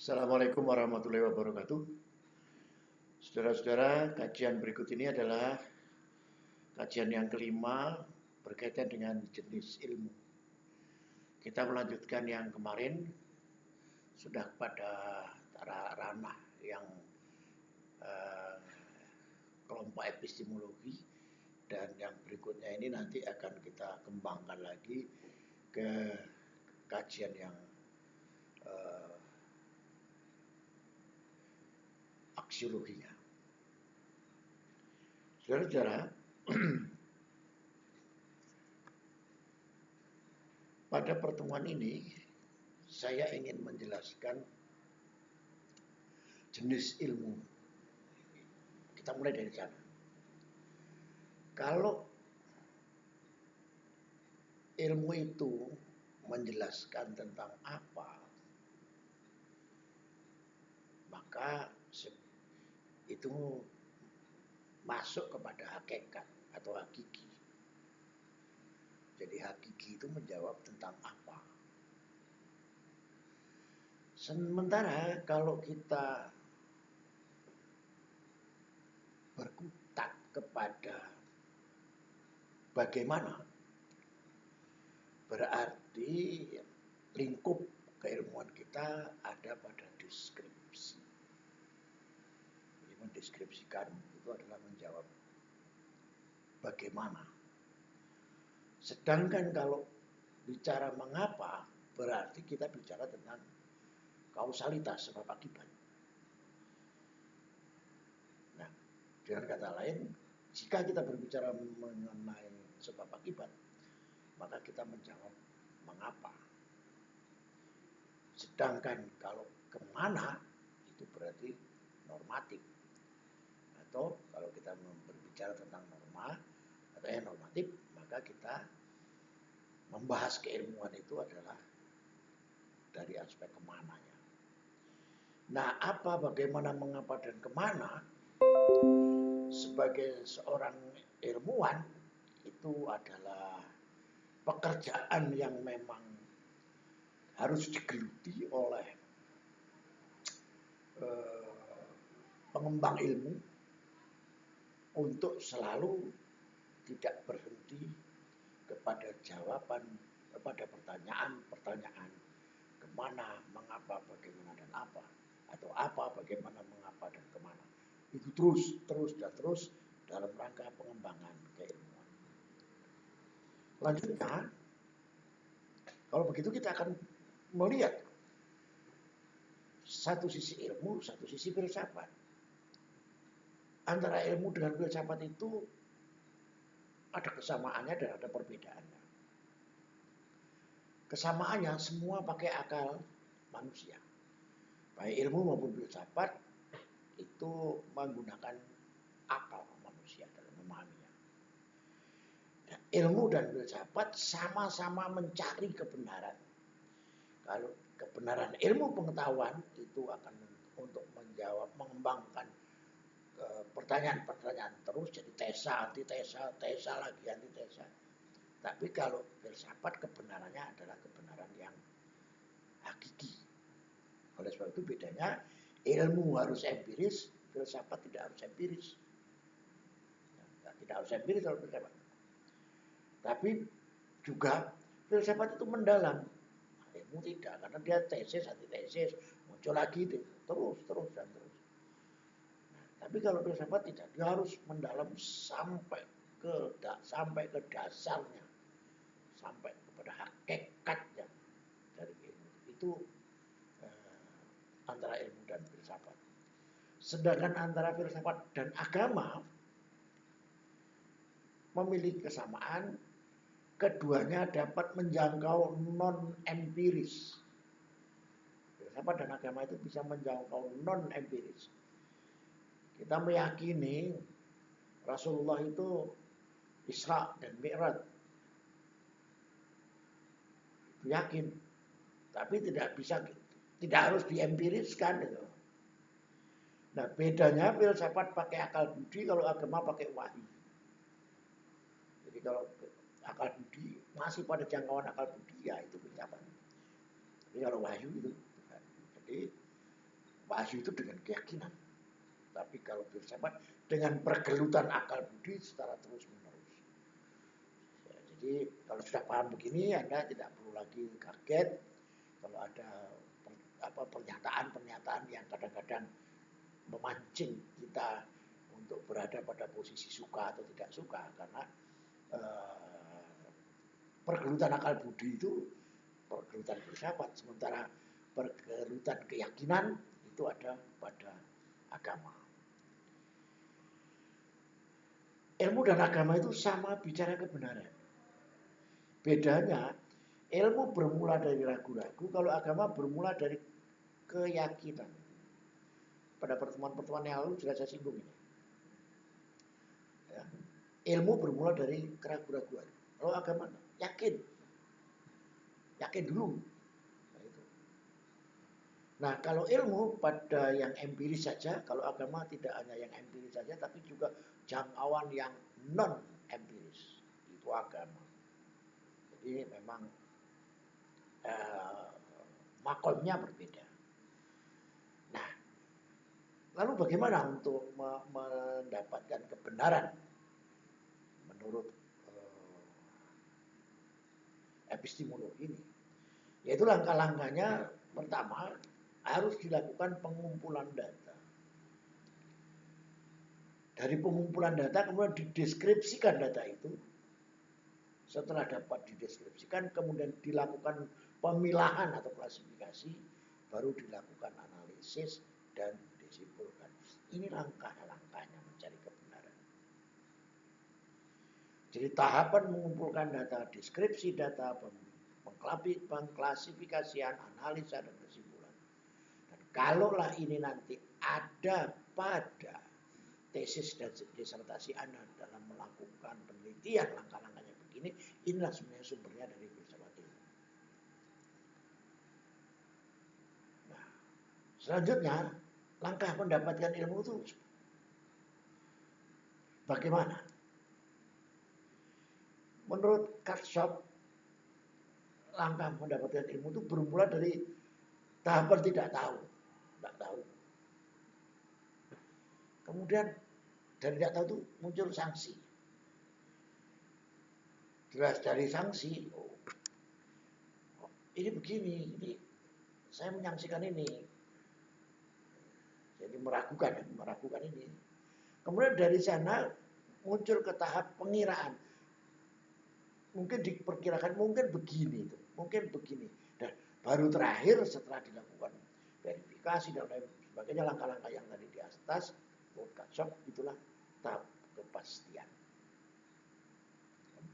Assalamualaikum warahmatullahi wabarakatuh. Saudara-saudara, kajian berikut ini adalah kajian yang kelima berkaitan dengan jenis ilmu. Kita melanjutkan yang kemarin sudah pada ranah yang kelompok epistemologi, dan yang berikutnya ini nanti akan kita kembangkan lagi ke kajian yang aksiologinya. Saudara-saudara, pada pertemuan ini saya ingin menjelaskan jenis ilmu. Kita mulai dari sana. Kalau ilmu itu menjelaskan tentang apa, maka itu masuk kepada hakikat atau hakiki. Jadi hakiki itu menjawab tentang apa. Sementara kalau kita berkutat kepada bagaimana, berarti lingkup keilmuan kita ada pada deskripsi. Jadi mendeskripsikan itu adalah menjawab bagaimana. Sedangkan kalau bicara mengapa, berarti kita bicara tentang kausalitas, sebab akibat. Nah, dengan kata lain, jika kita berbicara mengenai sebab akibat, maka kita menjawab mengapa. Sedangkan kalau kemana, itu berarti normatif. Atau kalau kita berbicara tentang norma atau normatif, maka kita membahas keilmuan itu adalah dari aspek kemananya. Nah, apa, bagaimana, mengapa, dan kemana, sebagai seorang ilmuwan itu adalah pekerjaan yang memang harus digeluti oleh pengembang ilmu untuk selalu tidak berhenti kepada jawaban, kepada pertanyaan kemana, mengapa, bagaimana, dan apa, atau apa, bagaimana, mengapa, dan kemana. Itu terus dalam rangka pengembangan keilmuan. Lanjutnya, kalau begitu kita akan melihat satu sisi ilmu, satu sisi filsafat. Antara ilmu dengan filsafat itu ada kesamaannya dan ada perbedaannya. Kesamaannya semua pakai akal manusia. Baik ilmu maupun filsafat itu menggunakan akal manusia dalam memahaminya. Dan ilmu dan filsafat sama-sama mencari kebenaran. Kalau kebenaran ilmu pengetahuan itu akan untuk menjawab, mengembangkan pertanyaan-pertanyaan terus, jadi tesa, antitesa, tesa lagi, antitesa. Tapi kalau filsafat kebenarannya adalah kebenaran yang hakiki. Oleh sebab itu bedanya, ilmu harus empiris, filsafat tidak harus empiris. Tidak harus empiris kalau filsafat. Tapi juga filsafat itu mendalam. Ilmu tidak, karena dia tesis, antitesis, muncul lagi terus. Nah, tapi kalau filsafat tidak, dia harus mendalam sampai ke dasarnya, sampai kepada hakikatnya dari ilmu. Itu antara ilmu dan filsafat. Sedangkan antara filsafat dan agama memiliki kesamaan, keduanya dapat menjangkau non-empiris. Filsafat dan agama itu bisa menjangkau non-empiris. Kita meyakini Rasulullah itu Isra dan Mi'raj. Yakin. Tapi tidak harus diempiriskan itu. Nah, bedanya filsafat pakai akal budi, kalau agama pakai wahyu. Jadi kalau akal budi masih pada jangkauan akal budi, ya itu filsafat. Jadi kalau wahyu itu bukan. Jadi Pak Asu itu dengan keyakinan. Tapi kalau filsafat dengan pergelutan akal budi secara terus menerus. Ya, jadi kalau sudah paham begini, Anda tidak perlu lagi kaget kalau ada pernyataan-pernyataan yang kadang-kadang memancing kita untuk berada pada posisi suka atau tidak suka, karena pergelutan akal budi itu pergelutan filsafat, sementara pergelutan keyakinan itu ada pada agama. Ilmu dan agama itu sama bicara kebenaran. Bedanya, ilmu bermula dari ragu-ragu, kalau agama bermula dari keyakinan. Pada pertemuan-pertemuan yang lalu sudah saya singgung ini. Ya. Ilmu bermula dari keraguan-raguan. Kalau agama yakin dulu. Nah, kalau ilmu pada yang empiris saja, kalau agama tidak hanya yang empiris saja, tapi juga jangkauan yang non empiris, itu agama. Jadi memang makomnya berbeda. Nah, lalu bagaimana untuk mendapatkan kebenaran menurut epistemologi ini? Yaitu langkah-langkahnya pertama harus dilakukan pengumpulan data. Dari pengumpulan data kemudian dideskripsikan data itu. Setelah dapat dideskripsikan kemudian dilakukan pemilahan atau klasifikasi, baru dilakukan analisis dan disimpulkan. Ini langkah-langkahnya mencari kebenaran. Jadi tahapan mengumpulkan data, deskripsi data, pengklasifikasian, analisa dan kesimpulan. Dan kalaulah ini nanti ada pada tesis dan disertasi Anda dalam melakukan penelitian langkah-langkahnya begini, inilah sebenarnya sumbernya dari filsafat ilmu. Nah, selanjutnya langkah mendapatkan ilmu itu bagaimana? Menurut Karsop, langkah mendapatkan ilmu itu bermula dari tahapan tidak tahu. Kemudian dari tidak tahu itu muncul sanksi. Jelas dari sanksi, ini begini, ini saya menyaksikan ini. Jadi meragukan ini. Kemudian dari sana muncul ke tahap pengiraan. Mungkin diperkirakan mungkin begini itu, mungkin begini. Dan baru terakhir setelah dilakukan verifikasi dan lain sebagainya, langkah-langkah yang tadi di atas, workshop, itulah tahap kepastian.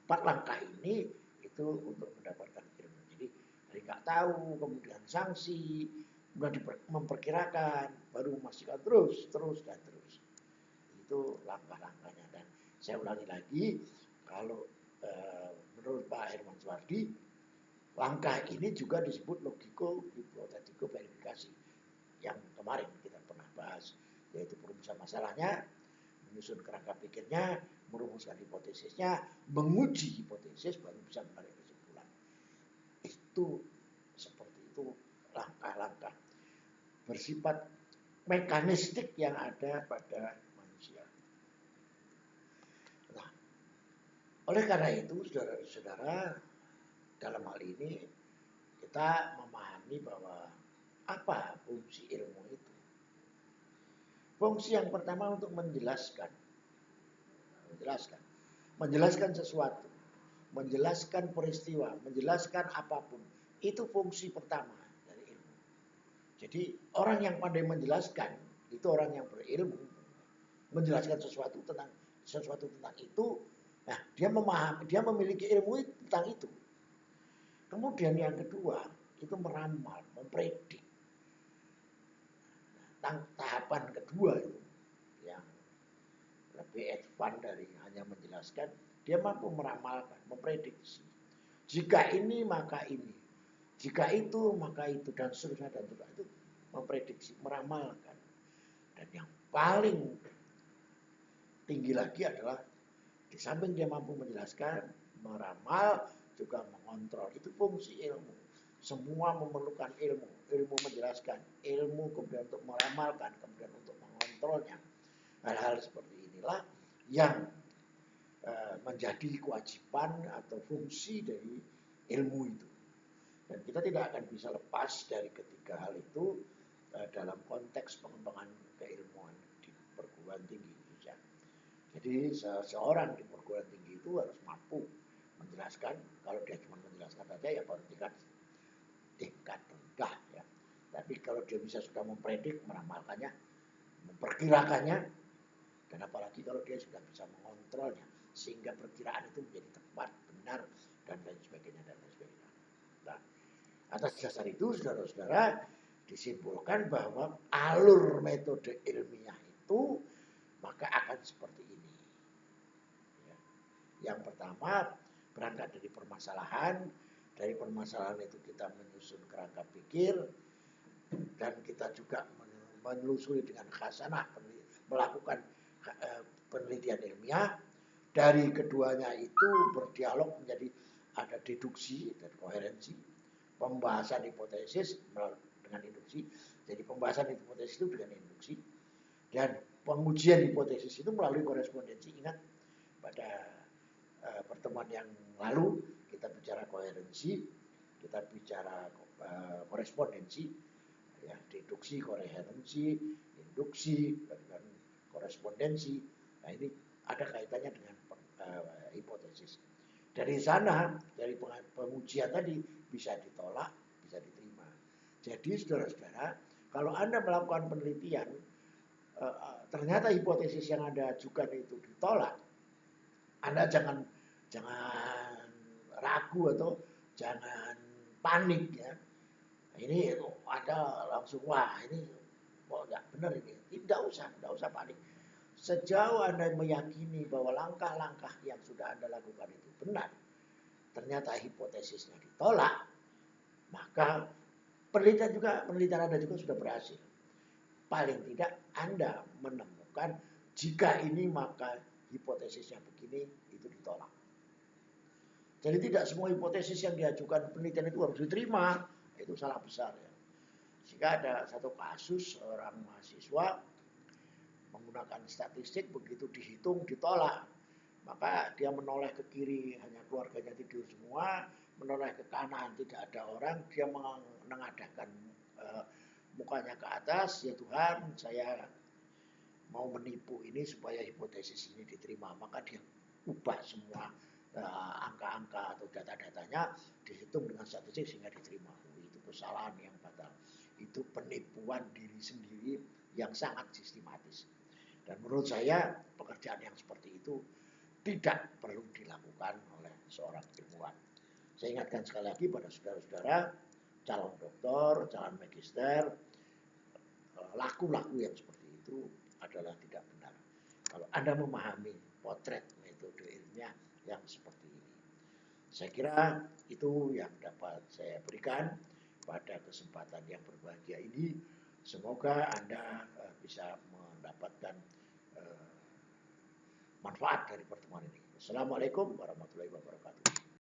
4 langkah ini itu untuk mendapatkan ilmu. Jadi dari nggak tahu, kemudian sanksi, kemudian memperkirakan, baru memastikan terus. Itu langkah-langkahnya. Dan saya ulangi lagi, kalau menurut Pak Herman Suwardi, langkah ini juga disebut logiko-hipotetico verifikasi yang kemarin kita pernah bahas, yaitu perumusan masalahnya, menyusun kerangka pikirnya, merumuskan hipotesisnya, menguji hipotesis, baru bisa menarik kesimpulan. Itu seperti itu langkah-langkah bersifat mekanistik yang ada pada manusia. Nah, oleh karena itu, saudara-saudara, dalam hal ini kita memahami bahwa apa fungsi ilmu itu. Fungsi yang pertama untuk menjelaskan sesuatu, menjelaskan peristiwa, menjelaskan apapun. Itu fungsi pertama dari ilmu. Jadi orang yang pandai menjelaskan itu orang yang berilmu, menjelaskan sesuatu tentang itu. Nah, dia memiliki ilmu tentang itu. Kemudian yang kedua itu meramal, mempredik. Tahapan kedua itu yang lebih advance dari hanya menjelaskan, dia mampu meramalkan, memprediksi. Jika ini maka ini, jika itu maka itu, dan seterusnya dan juga itu memprediksi, meramalkan. Dan yang paling tinggi lagi adalah di samping dia mampu menjelaskan, meramal, juga mengontrol. Itu fungsi ilmu. Semua memerlukan ilmu, ilmu menjelaskan, ilmu kemudian untuk meramalkan, kemudian untuk mengontrolnya. Hal-hal seperti inilah yang menjadi kewajiban atau fungsi dari ilmu itu. Dan kita tidak akan bisa lepas dari ketiga hal itu dalam konteks pengembangan keilmuan di perguruan tinggi Indonesia. Jadi seseorang di perguruan tinggi itu harus mampu menjelaskan. Kalau dia cuma menjelaskan saja ya baru tingkat rendah ya. Tapi kalau dia bisa sudah mempredik, meramalkannya, memperkirakannya, dan apalagi kalau dia sudah bisa mengontrolnya, sehingga perkiraan itu menjadi tepat, benar, dan lain sebagainya, dan lain sebagainya. Nah, atas dasar itu, saudara-saudara, disimpulkan bahwa alur metode ilmiah itu maka akan seperti ini. Ya. Yang pertama, berangkat dari permasalahan itu kita menyusun kerangka pikir, dan kita juga menelusuri dengan khasanah, melakukan penelitian ilmiah. Dari keduanya itu berdialog menjadi ada deduksi dan koherensi, pembahasan hipotesis dengan induksi. Jadi pembahasan hipotesis itu dengan induksi, dan pengujian hipotesis itu melalui korespondensi. Ingat pada pertemuan yang lalu kita bicara koherensi, kita bicara korespondensi, ya, deduksi, koherensi, induksi, dan korespondensi. Nah, ini ada kaitannya dengan hipotesis. Dari sana, dari pengujian tadi bisa ditolak, bisa diterima. Jadi saudara-saudara, kalau Anda melakukan penelitian, ternyata hipotesis yang Anda ajukan itu ditolak, Anda jangan ragu atau jangan panik ya. Ini ada langsung wah ini nggak benar ini. Tidak usah panik. Sejauh Anda meyakini bahwa langkah-langkah yang sudah Anda lakukan itu benar, ternyata hipotesisnya ditolak, maka penelitian Anda juga sudah berhasil. Paling tidak Anda menemukan jika ini maka hipotesisnya begini, itu ditolak. Jadi tidak semua hipotesis yang diajukan penelitian itu harus diterima. Itu salah besar ya. Jika ada satu kasus seorang mahasiswa menggunakan statistik, begitu dihitung ditolak, maka dia menoleh ke kiri, hanya keluarganya tidur semua, menoleh ke kanan tidak ada orang, dia menengadahkan mukanya ke atas, ya Tuhan saya mau menipu ini supaya hipotesis ini diterima. Maka dia ubah semua angka-angka atau data-datanya, dihitung dengan statistik sehingga diterima. Itu kesalahan yang fatal. Itu penipuan diri sendiri yang sangat sistematis. Dan menurut saya pekerjaan yang seperti itu tidak perlu dilakukan oleh seorang ilmuwan. Saya ingatkan sekali lagi pada saudara-saudara, calon doktor, calon magister, laku-laku yang seperti itu adalah tidak benar. Kalau Anda memahami potret metode ilmiah yang seperti ini. Saya kira itu yang dapat saya berikan pada kesempatan yang berbahagia ini. Semoga Anda bisa mendapatkan manfaat dari pertemuan ini. Assalamualaikum warahmatullahi wabarakatuh.